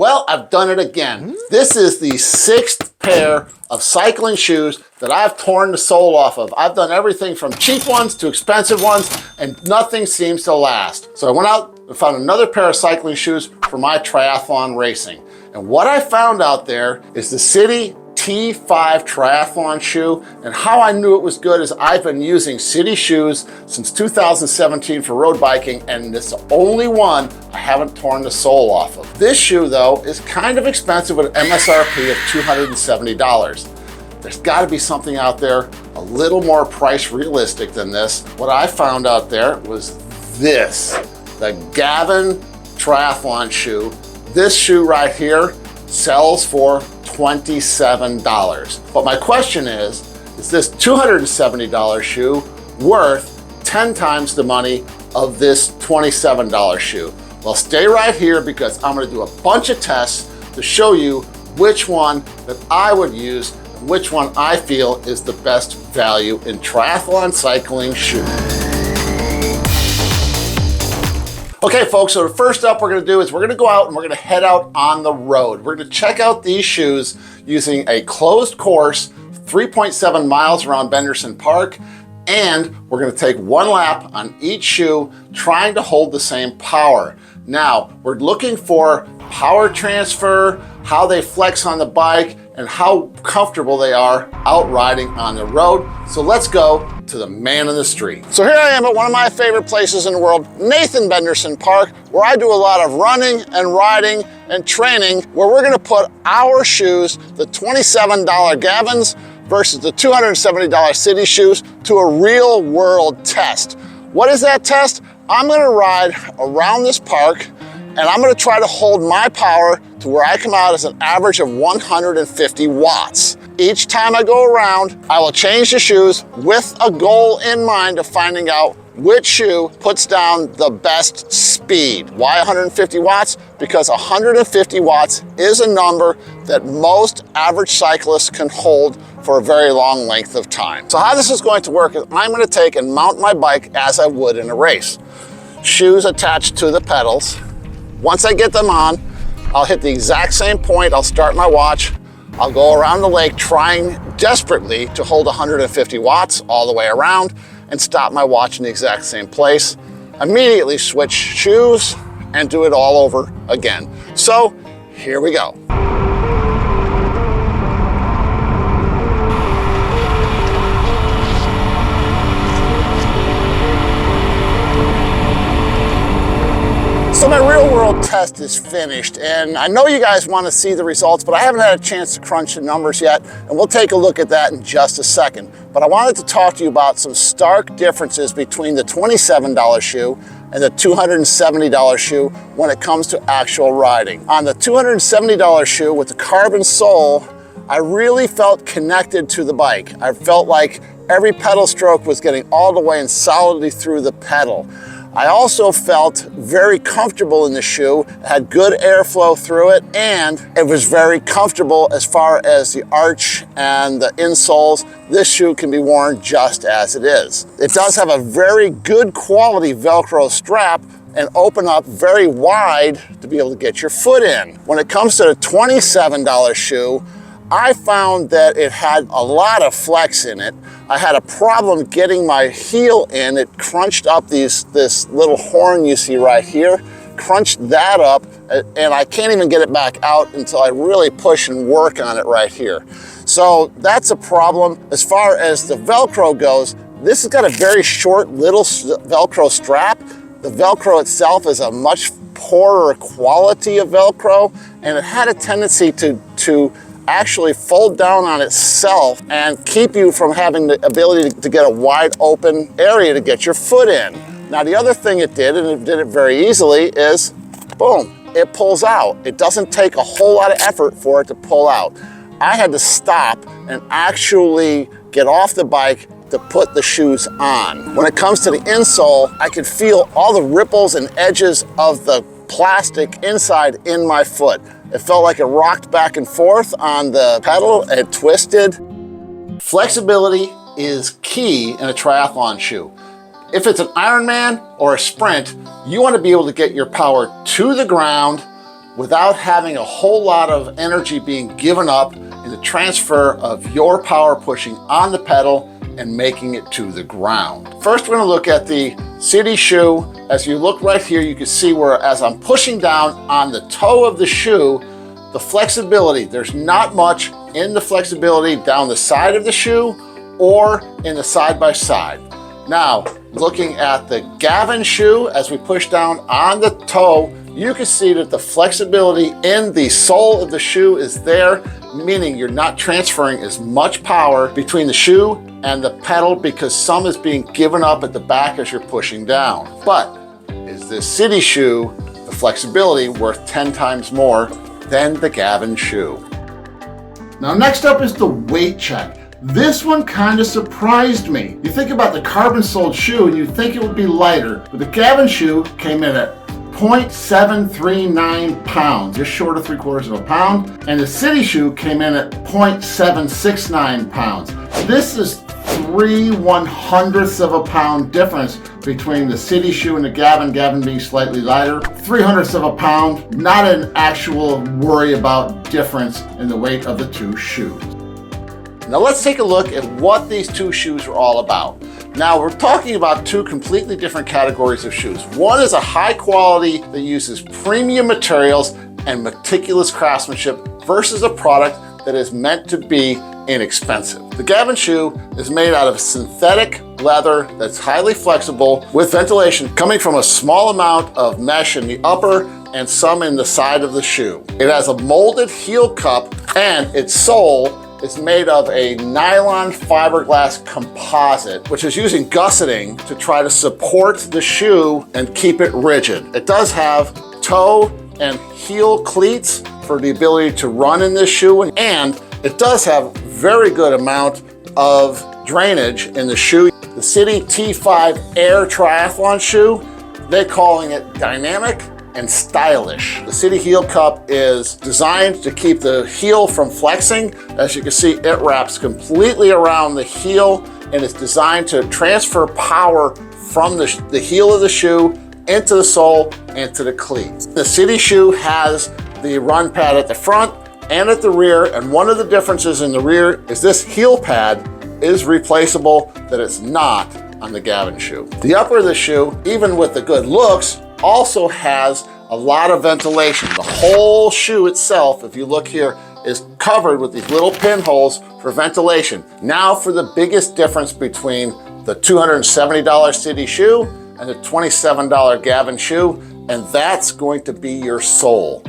Well, I've done it again. This is the 6th pair of cycling shoes that I've torn the sole off of. I've done everything from cheap ones to expensive ones, and nothing seems to last. So I went out and found another pair of cycling shoes for my triathlon racing. And what I found out there is the SIDI T5 triathlon shoe, and how I knew it was good is I've been using SIDI shoes since 2017 for road biking, and it's the only one I haven't torn the sole off of. This shoe though is kind of expensive with an MSRP of $270. There's gotta be something out there a little more price realistic than this. What I found out there was this, the Gavin triathlon shoe. This shoe right here sells for $27. But my question is this $270 shoe worth 10 times the money of this $27 shoe? Well, stay right here because I'm gonna do a bunch of tests to show you which one that I would use and which one I feel is the best value in triathlon cycling shoe. Okay folks, so the first up we're gonna do is we're gonna go out and we're gonna head out on the road. We're gonna check out these shoes using a closed course, 3.7 miles around Benderson Park, and we're gonna take one lap on each shoe, trying to hold the same power. Now, we're looking for power transfer, how they flex on the bike, and how comfortable they are out riding on the road. So let's go to the man in the street. So here I am at one of my favorite places in the world, Nathan Benderson Park, where I do a lot of running and riding and training, where we're gonna put our shoes, the $27 Gavins versus the $270 SIDI shoes, to a real world test. What is that test? I'm gonna ride around this park and I'm gonna try to hold my power to where I come out as an average of 150 watts. Each time I go around, I will change the shoes with a goal in mind of finding out which shoe puts down the best speed. Why 150 watts? Because 150 watts is a number that most average cyclists can hold for a very long length of time. So how this is going to work is I'm gonna take and mount my bike as I would in a race. Shoes attached to the pedals. Once I get them on, I'll hit the exact same point. I'll start my watch. I'll go around the lake trying desperately to hold 150 watts all the way around and stop my watch in the exact same place. Immediately switch shoes and do it all over again. So here we go. So my real world test is finished, and I know you guys want to see the results, but I haven't had a chance to crunch the numbers yet, and we'll take a look at that in just a second. But I wanted to talk to you about some stark differences between the $27 shoe and the $270 shoe when it comes to actual riding. On the $270 shoe with the carbon sole, I really felt connected to the bike. I felt like every pedal stroke was getting all the way and solidly through the pedal. I also felt very comfortable in the shoe. It had good airflow through it, and it was very comfortable as far as the arch and the insoles. This shoe can be worn just as it is. It does have a very good quality Velcro strap and open up very wide to be able to get your foot in. When it comes to the $27 shoe, I found that it had a lot of flex in it. I had a problem getting my heel in. It crunched up this little horn you see right here, crunched that up, and I can't even get it back out until I really push and work on it right here. So that's a problem. As far as the Velcro goes, this has got a very short little Velcro strap. The Velcro itself is a much poorer quality of Velcro, and it had a tendency to actually fold down on itself and keep you from having the ability to get a wide open area to get your foot in. Now the other thing it did, and it did it very easily, is boom, it pulls out. It doesn't take a whole lot of effort for it to pull out. I had to stop and actually get off the bike to put the shoes on. When it comes to the insole, I could feel all the ripples and edges of the plastic inside in my foot. It felt like it rocked back and forth on the pedal, it twisted. Flexibility is key in a triathlon shoe. If it's an Ironman or a sprint, you want to be able to get your power to the ground without having a whole lot of energy being given up in the transfer of your power pushing on the pedal and making it to the ground. First, we're gonna look at the SIDI shoe. As you look right here, you can see where as I'm pushing down on the toe of the shoe, the flexibility, there's not much in the flexibility down the side of the shoe or in the side by side. Now, looking at the Gavin shoe, as we push down on the toe, you can see that the flexibility in the sole of the shoe is there, meaning you're not transferring as much power between the shoe and the pedal because some is being given up at the back as you're pushing down. But is this SIDI shoe, the flexibility, worth 10 times more than the Gavin shoe? Now, next up is the weight check. This one kind of surprised me. You think about the carbon-soled shoe and you think it would be lighter, but the Gavin shoe came in at 0.739 pounds, just short of 3/4 of a pound, and the SIDI shoe came in at 0.769 pounds. This is 3/100ths of a pound difference between the SIDI shoe and the Gavin being slightly lighter. 3/100ths of a pound, not an actual worry about difference in the weight of the two shoes. Now let's take a look at what these two shoes are all about. Now we're talking about two completely different categories of shoes. One is a high quality that uses premium materials and meticulous craftsmanship versus a product that is meant to be inexpensive. The Gavin shoe is made out of synthetic leather that's highly flexible with ventilation coming from a small amount of mesh in the upper and some in the side of the shoe. It has a molded heel cup and its sole is made of a nylon fiberglass composite, which is using gusseting to try to support the shoe and keep it rigid. It does have toe and heel cleats for the ability to run in this shoe, and it does have very good amount of drainage in the shoe. The SIDI T5 Air Triathlon shoe, they're calling it dynamic and stylish. The SIDI heel cup is designed to keep the heel from flexing. As you can see, it wraps completely around the heel and it's designed to transfer power from the heel of the shoe into the sole and to the cleats. The SIDI shoe has the run pad at the front and at the rear, and one of the differences in the rear is this heel pad is replaceable that it's not on the Gavin shoe. The upper of the shoe, even with the good looks, also has a lot of ventilation. The whole shoe itself, if you look here, is covered with these little pinholes for ventilation. Now for the biggest difference between the $270 SIDI shoe and the $27 Gavin shoe, and that's going to be your sole.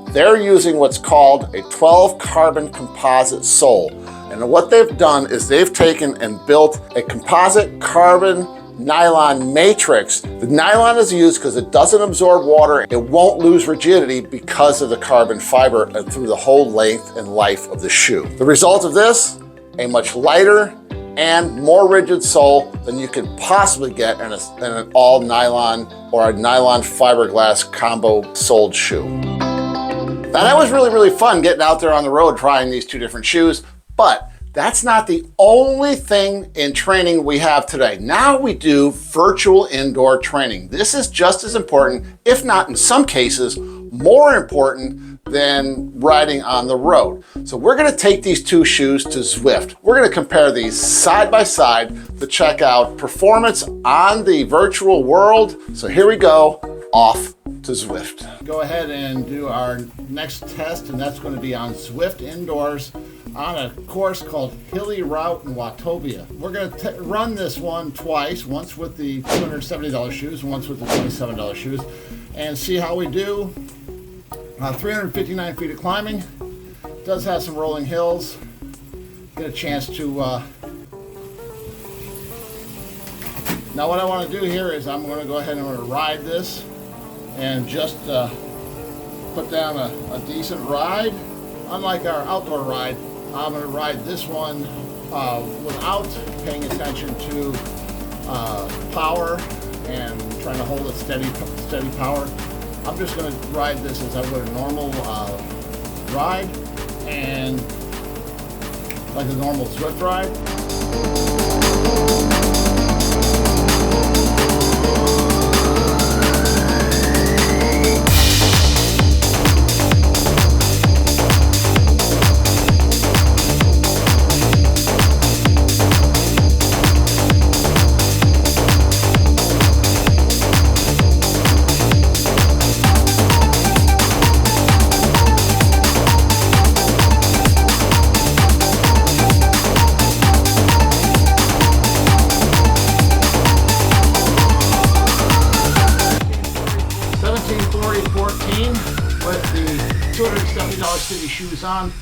They're using what's called a 12 carbon composite sole. And what they've done is they've taken and built a composite carbon nylon matrix. The nylon is used because it doesn't absorb water. It won't lose rigidity because of the carbon fiber through the whole length and life of the shoe. The result of this, a much lighter and more rigid sole than you could possibly get in an all nylon or a nylon fiberglass combo soled shoe. Now that was really, really fun getting out there on the road trying these two different shoes, but that's not the only thing in training we have today. Now we do virtual indoor training. This is just as important, if not in some cases, more important than riding on the road. So we're gonna take these two shoes to Zwift. We're gonna compare these side by side to check out performance on the virtual world. So here we go, off to Zwift. Go ahead and do our next test, and that's gonna be on Zwift indoors on a course called Hilly Route in Wattovia. We're gonna run this one twice, once with the $270 shoes and once with the $27 shoes, and see how we do. 359 feet of climbing. Does have some rolling hills. Get a chance to, now what I wanna do here is I'm gonna go ahead and I'm gonna ride this and just put down a decent ride. Unlike our outdoor ride, I'm going to ride this one without paying attention to power and trying to hold a steady power. I'm just going to ride this as I would a normal ride, and like a normal Zwift ride. $70 SIDI shoes on.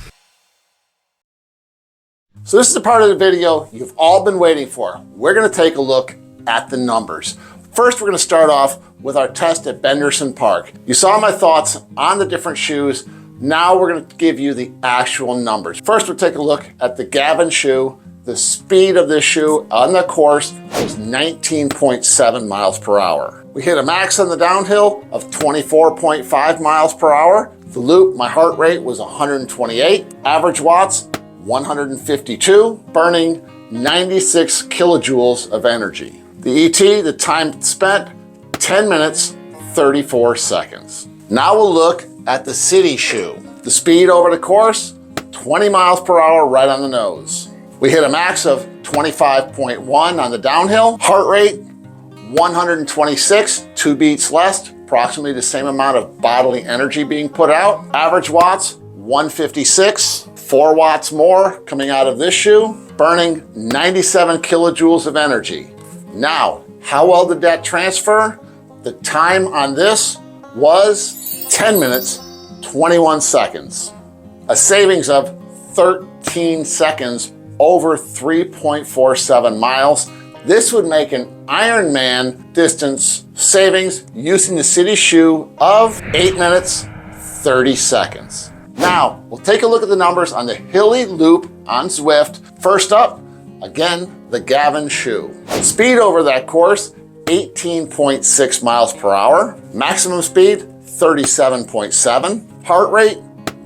So this is the part of the video you've all been waiting for. We're gonna take a look at the numbers. First, we're gonna start off with our test at Benderson Park. You saw my thoughts on the different shoes. Now we're gonna give you the actual numbers. First, we'll take a look at the Gavin shoe. The speed of this shoe on the course was 19.7 miles per hour. We hit a max on the downhill of 24.5 miles per hour. The loop, my heart rate was 128. Average watts, 152, burning 96 kilojoules of energy. The ET, the time spent, 10 minutes, 34 seconds. Now we'll look at the SIDI shoe. The speed over the course, 20 miles per hour right on the nose. We hit a max of 25.1 on the downhill. Heart rate, 126, 2 beats less, approximately the same amount of bodily energy being put out. Average watts, 156, 4 watts more coming out of this shoe, burning 97 kilojoules of energy. Now, how well did that transfer? The time on this was 10 minutes, 21 seconds. A savings of 13 seconds over 3.47 miles. This would make an Ironman distance savings using the SIDI shoe of 8 minutes, 30 seconds. Now, we'll take a look at the numbers on the hilly loop on Zwift. First up, again, the Gavin shoe. Speed over that course, 18.6 miles per hour. Maximum speed, 37.7. Heart rate,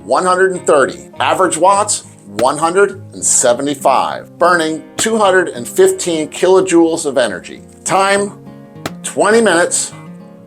130. Average watts, 175. Burning 215 kilojoules of energy. Time, 20 minutes,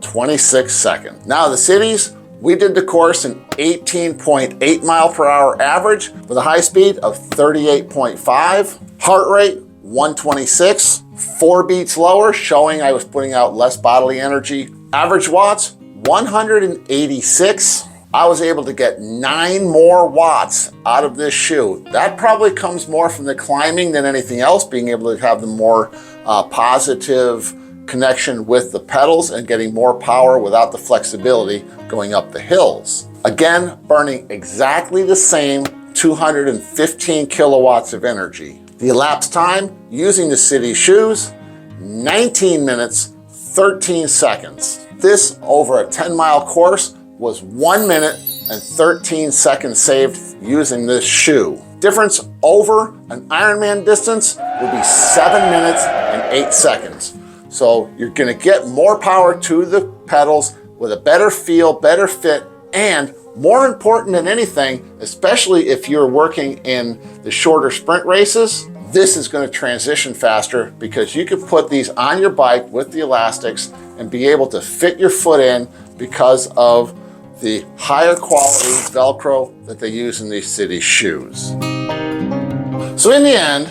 26 seconds. Now the SIDIs, we did the course in 18.8 mile per hour average with a high speed of 38.5. Heart rate, 126, 4 beats lower, showing I was putting out less bodily energy. Average watts, 186. I was able to get 9 more watts out of this shoe. That probably comes more from the climbing than anything else, being able to have the more positive connection with the pedals and getting more power without the flexibility going up the hills. Again, burning exactly the same 215 kilowatts of energy. The elapsed time using the SIDI shoes, 19 minutes, 13 seconds. This over a 10-mile course was 1 minute and 13 seconds saved using this shoe. Difference over an Ironman distance will be 7 minutes and 8 seconds. So you're gonna get more power to the pedals with a better feel, better fit, and more important than anything, especially if you're working in the shorter sprint races, this is going to transition faster because you can put these on your bike with the elastics and be able to fit your foot in because of the higher quality Velcro that they use in these SIDI shoes. So in the end,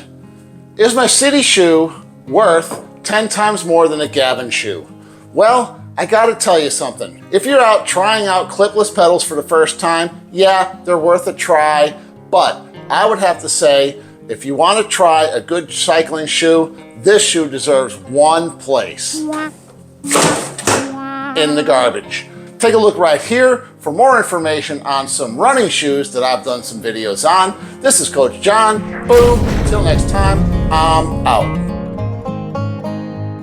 is my SIDI shoe worth 10 times more than a Gavin shoe? Well, I gotta tell you something. If you're out trying out clipless pedals for the first time, yeah, they're worth a try, but I would have to say, if you want to try a good cycling shoe, this shoe deserves one place in the garbage. Take a look right here for more information on some running shoes that I've done some videos on. This is Coach John. Boom. Until next time, I'm out.